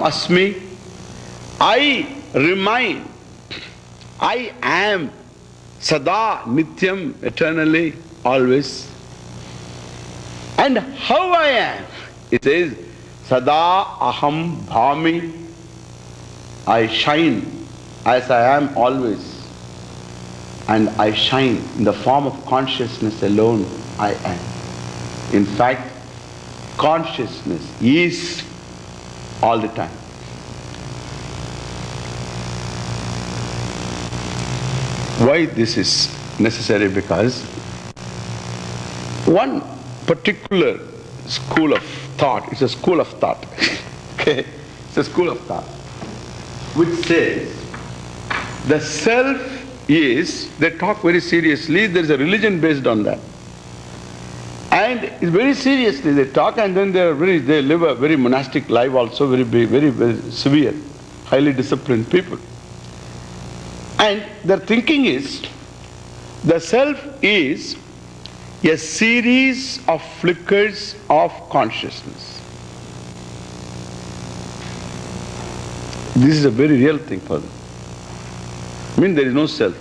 asmi. I remain. I am sada, nityam, eternally, always. And how I am? It says, sada aham bhami. I shine as I am always. And I shine in the form of consciousness alone. I am. In fact, consciousness is all the time. Why this is necessary? Because one particular school of thought, it's a school of thought, okay? It's a school of thought, which says the self is, they talk very seriously, there is a religion based on that. And very seriously they talk, and then they live a very monastic life also, very severe, highly disciplined people. And their thinking is, the self is a series of flickers of consciousness. This is a very real thing for them. I mean, there is no self.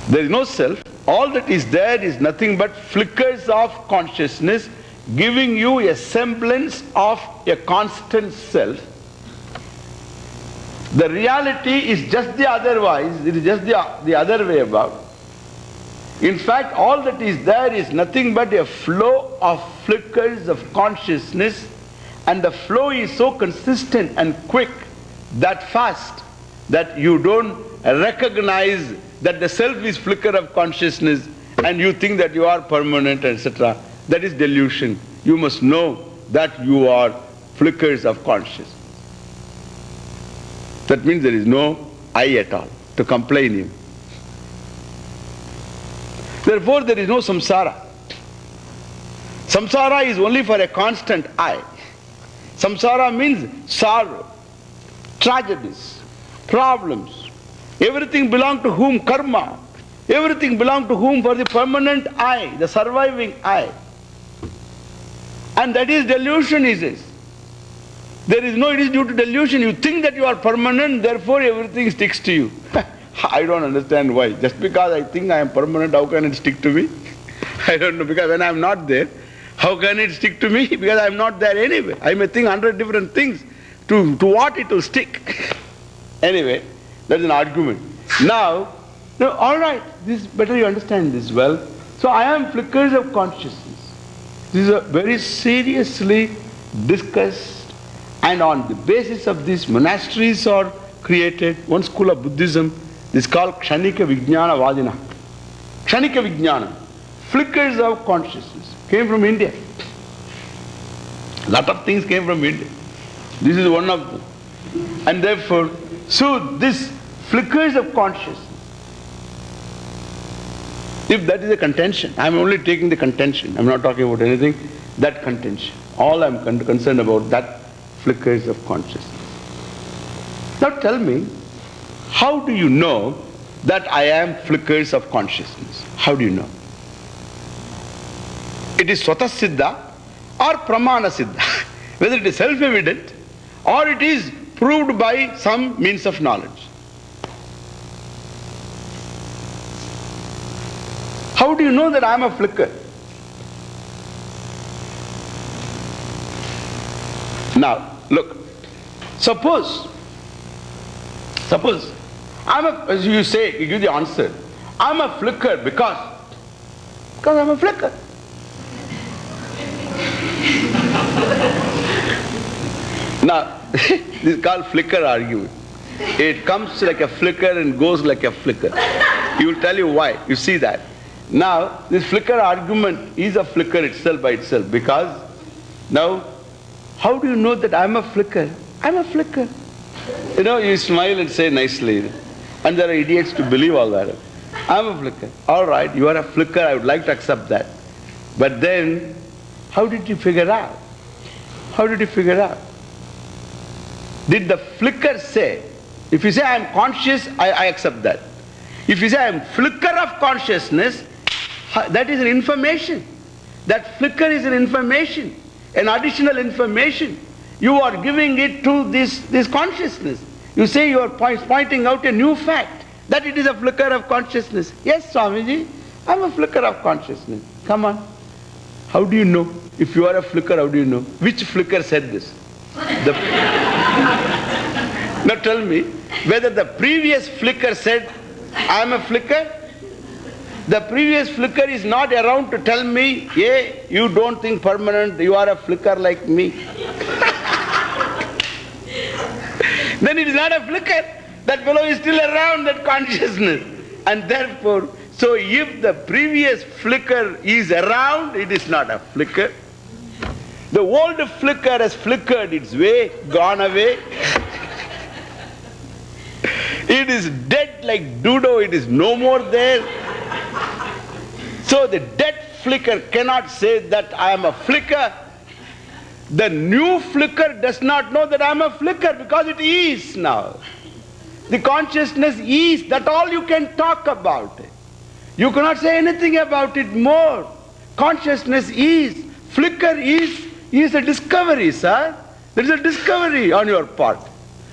There is no self. All that is there is nothing but flickers of consciousness giving you a semblance of a constant self. The reality is just the otherwise, it is just the other way about. In fact, all that is there is nothing but a flow of flickers of consciousness, and the flow is so consistent and quick, that fast, that you don't recognize that the self is flicker of consciousness and you think that you are permanent, etc. That is delusion. You must know that you are flickers of consciousness. That means there is no I at all to complain in. Therefore there is no samsara. Samsara is only for a constant I. Samsara means sorrow, tragedies, problems. Everything belongs to whom? Karma. Everything belongs to whom? For the permanent I, the surviving I. And that is delusion, he says. There is no, it is due to delusion. You think that you are permanent, therefore everything sticks to you. I don't understand why. Just because I think I am permanent, how can it stick to me? I don't know, because when I am not there, how can it stick to me? Because I am not there anyway. I may think 100 different things. To what it will stick? Anyway, that is an argument. Now, alright, this better you understand this well. So I am flickers of consciousness. This is a very seriously discussed, and on the basis of this monasteries are created. One school of Buddhism is called Kshanika Vijnana Vadina. Kshanika Vijnana, flickers of consciousness, came from India. A lot of things came from India. This is one of them. And therefore, so this flickers of consciousness, if that is a contention, I am only taking the contention, I am not talking about anything, that contention. All I am concerned about, that flickers of consciousness. Now tell me, how do you know that I am flickers of consciousness? How do you know? It is Swata Siddha or Pramana Siddha. Whether it is self-evident or it is proved by some means of knowledge. How do you know that I am a flicker? Now, look, suppose I'm a, as you say, you give the answer, I'm a flicker because I'm a flicker. Now, this is called flicker argument. It comes like a flicker and goes like a flicker. He will tell you why. You see that. Now, this flicker argument is a flicker itself by itself, because now, how do you know that I'm a flicker? I'm a flicker. You know, you smile and say nicely, and there are idiots to believe all that. I'm a flicker. All right, you are a flicker, I would like to accept that. But then, how did you figure out? How did you figure out? Did the flicker say, if you say I am conscious, I accept that. If you say I am flicker of consciousness, that is an information. That flicker is an information, an additional information. you are giving it to this consciousness. You say you are pointing out a new fact, that it is a flicker of consciousness. Yes, Swamiji, I am a flicker of consciousness. Come on. How do you know? If you are a flicker, how do you know? Which flicker said this? Now tell me, whether the previous flicker said, I am a flicker? The previous flicker is not around to tell me, hey, you don't think permanent, you are a flicker like me. Then it is not a flicker. That fellow is still around, that consciousness. And therefore, so if the previous flicker is around, it is not a flicker. The old flicker has flickered its way, gone away. It is dead like dodo, it is no more there. So the dead flicker cannot say that I am a flicker. The new flicker does not know that I am a flicker because it is now. The consciousness is, that all you can talk about it. You cannot say anything about it more. Consciousness is, flicker is a discovery, sir. There is a discovery on your part.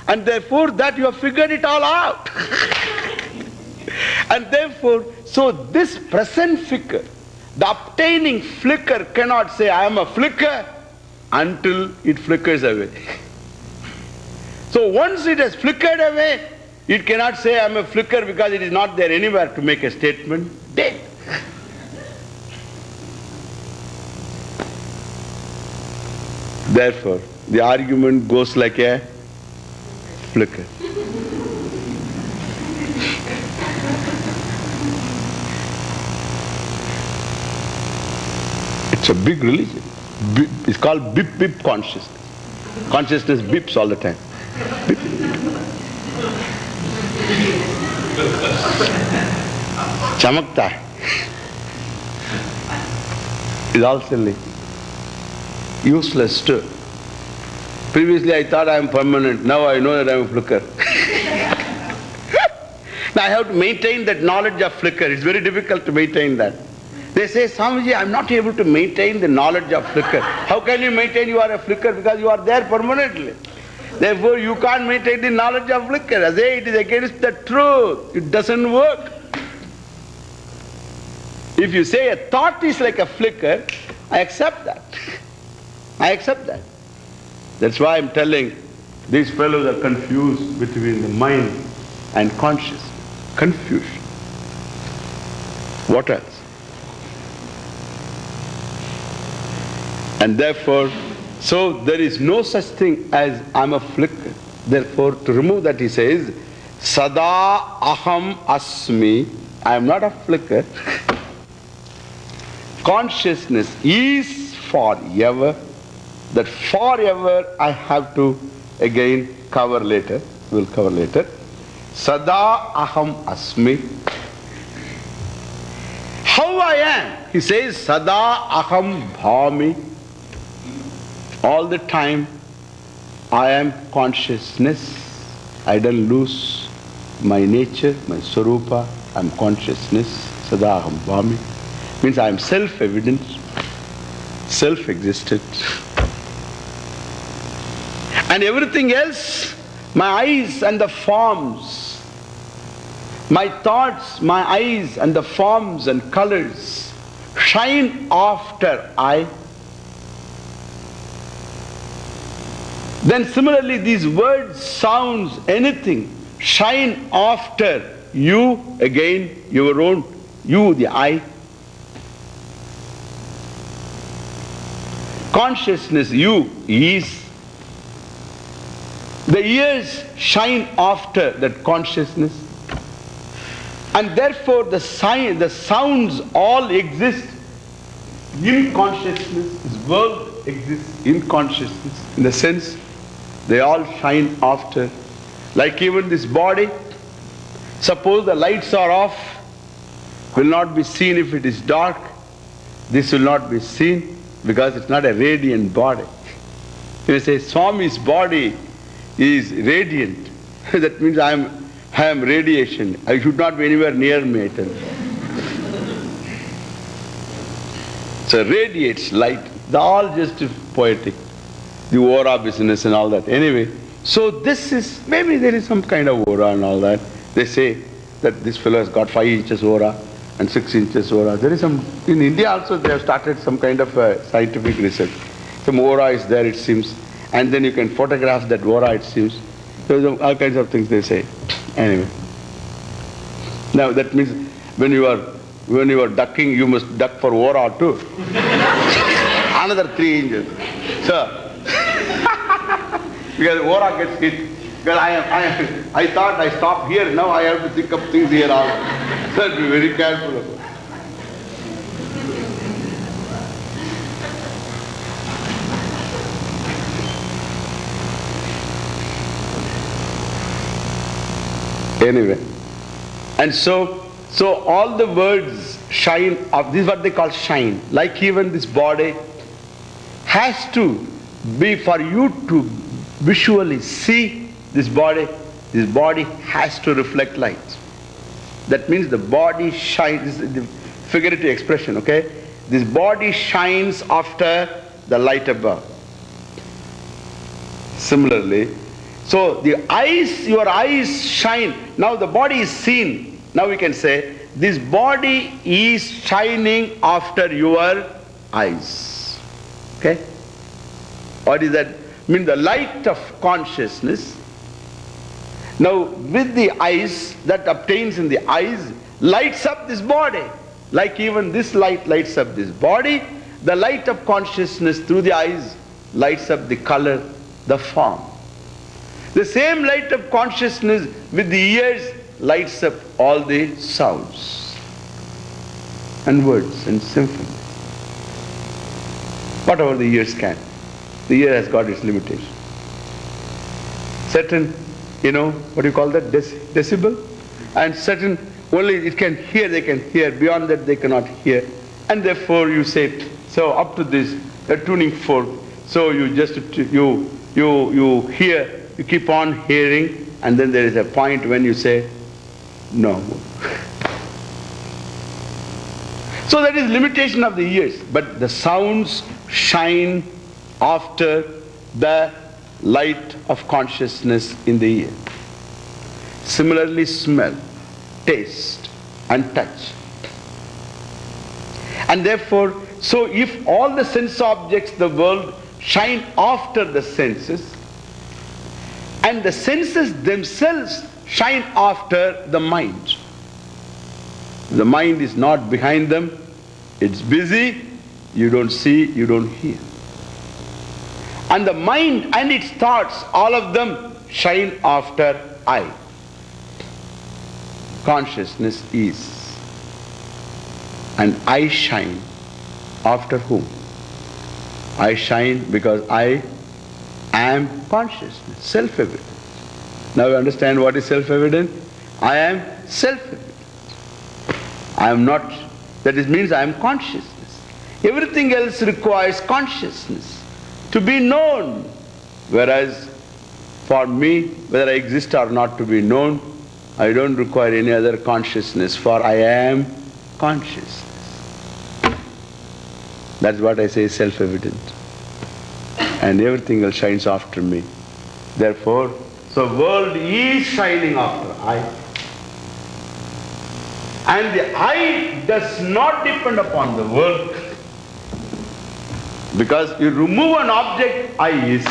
And therefore that you have figured it all out. And therefore, so this present flicker, the obtaining flicker cannot say I am a flicker until it flickers away. So once it has flickered away, it cannot say I am a flicker because it is not there anywhere to make a statement. Dead. Therefore, the argument goes like a flicker. It's a big religion. It's called bip consciousness. Consciousness bips all the time. Bip. Chamakta hai. It's all silly. Useless too. Previously I thought I am permanent. Now I know that I am a flicker. Now I have to maintain that knowledge of flicker. It's very difficult to maintain that. They say, Swamiji, I am not able to maintain the knowledge of flicker. How can you maintain you are a flicker? Because you are there permanently. Therefore you can't maintain the knowledge of flicker. I say it is against the truth. It doesn't work. If you say a thought is like a flicker, I accept that. I accept that. That's why I'm telling these fellows are confused between the mind and consciousness. Confusion. What else? And therefore, so there is no such thing as I'm a flicker. Therefore, to remove that he says, Sada aham asmi, I am not a flicker. Consciousness is forever. That forever I have to again cover later. We'll cover later. Sada aham asmi. How I am? He says, Sada aham bhami. All the time I am consciousness. I don't lose my nature, my swarupa. I am consciousness. Sada aham bhami. Means I am self-evident, self-existent. And everything else, my eyes and the forms, my thoughts, my eyes and the forms and colors shine after I. Then similarly these words, sounds, anything shine after you, again your own, you the I. Consciousness, you, is. The ears shine after that consciousness. And therefore the sounds all exist in consciousness. This world exists in consciousness. In the sense, they all shine after. Like even this body, suppose the lights are off, will not be seen if it is dark. This will not be seen because it's not a radiant body. You say, Swami's body is radiant. That means I am radiation. I should not be anywhere near me, I tell you. So radiates light. They're all just poetic. the aura business and all that. Anyway, so this is, maybe there is some kind of aura and all that. They say that this fellow has got 5 inches aura and 6 inches aura. There is some, in India also they have started some kind of scientific research. Some aura is there, it seems. And then you can photograph that aura, it seems. There's all kinds of things they say. Anyway. Now that means when you are ducking, you must duck for aura too. Another 3 inches. So, because aura gets hit. Because I thought I stopped here, now I have to think of things here also. So be very careful about it. Anyway, and so all the words shine of, this is what they call shine. Like even this body has to be, for you to visually see this body has to reflect light. That means the body shines, this is the figurative expression, okay? This body shines after the light above. Similarly, so the eyes, your eyes shine. Now the body is seen. Now we can say, this body is shining after your eyes. Okay? What is that? I mean the light of consciousness. Now with the eyes, that obtains in the eyes, lights up this body. Like even this light lights up this body, the light of consciousness through the eyes lights up the color, the form. The same light of consciousness with the ears lights up all the sounds and words and symphony. Whatever the ears can. The ear has got its limitation. Certain, what do you call that? Decibel? And certain, only it can hear, they can hear. Beyond that they cannot hear. And therefore you say, so up to this, a tuning fork. So you just, you hear, you keep on hearing, and then there is a point when you say, no more. So that is limitation of the ears. But the sounds shine after the light of consciousness in the ear. Similarly, smell, taste, and touch. And therefore, so if all the sense objects, the world, shine after the senses, and the senses themselves shine after the mind. The mind is not behind them, it's busy, you don't see, you don't hear. And the mind and its thoughts, all of them shine after I. Consciousness is. And I shine after whom? I shine because I am consciousness, self-evident. Now you understand what is self-evident? I am self-evident. I am not, that means I am consciousness. Everything else requires consciousness to be known. Whereas for me, whether I exist or not to be known, I don't require any other consciousness, for I am consciousness. That's what I say is self-evident. And everything else shines after me. Therefore, so world is shining after I. And the I does not depend upon the world. Because you remove an object, I is.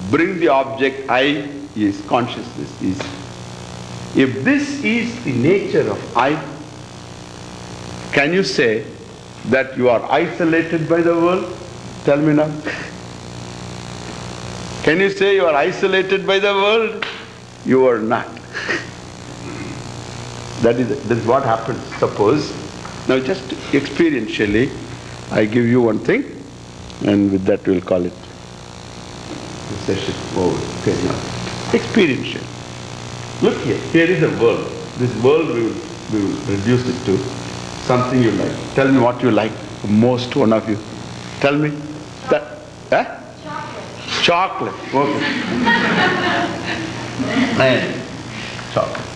Bring the object, I is. Consciousness is. If this is the nature of I, can you say that you are isolated by the world? Tell me now. Can you say you are isolated by the world? You are not. That's what happens. Suppose, now just experientially, I give you one thing, and with that we'll call it the session over. Okay, now, experiential. Look here, here is a world. This world we will reduce it to something you like. Tell me what you like most, one of you. Tell me. Chocolate. Okay. And chocolate.